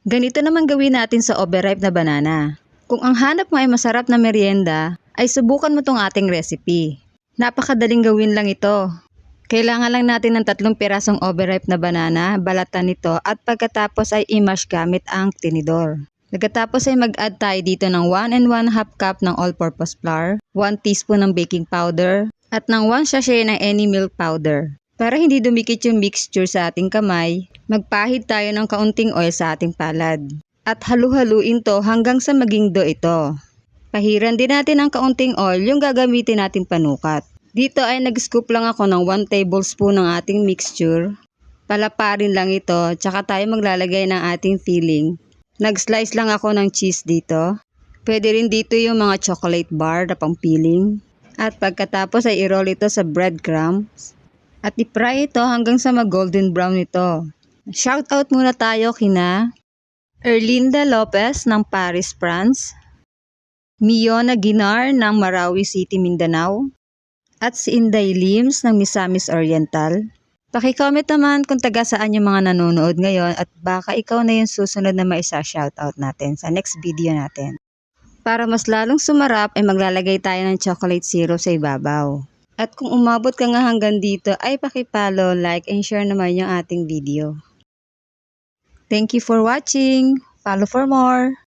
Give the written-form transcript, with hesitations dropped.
Ganito naman gawin natin sa overripe na banana. Kung ang hanap mo ay masarap na merienda, ay subukan mo tong ating recipe. Napakadaling gawin lang ito. Kailangan lang natin ng 3 pirasong overripe na banana, balatan nito at pagkatapos ay i-mash gamit ang tinidor. Pagkatapos ay mag-add tayo dito ng 1 1/2 cup ng all-purpose flour, 1 teaspoon ng baking powder, at ng 1 sachet ng any milk powder. Para hindi dumikit yung mixture sa ating kamay, magpahid tayo ng kaunting oil sa ating palad. At halu-haluin to hanggang sa maging dough ito. Pahiran din natin ng kaunting oil yung gagamitin nating panukat. Dito ay nag-scoop lang ako ng 1 tablespoon ng ating mixture. Palaparin lang ito, tsaka tayo maglalagay ng ating filling. Nag-slice lang ako ng cheese dito. Pwede rin dito yung mga chocolate bar na pang filling. At pagkatapos ay i-roll ito sa breadcrumbs. At i-fry ito hanggang sa mag-golden brown ito. Shoutout muna tayo kina Erlinda Lopez ng Paris, France. Miona Ginar ng Marawi City, Mindanao. At si Inday Lims ng Misamis Oriental. Paki-comment naman kung taga saan yung mga nanonood ngayon at baka ikaw na yung susunod na maisa-shoutout natin sa next video natin. Para mas lalong sumarap ay maglalagay tayo ng chocolate syrup sa ibabaw. At kung umabot ka nga hanggang dito ay paki-follow, like and share naman yung ating video. Thank you for watching. Follow for more.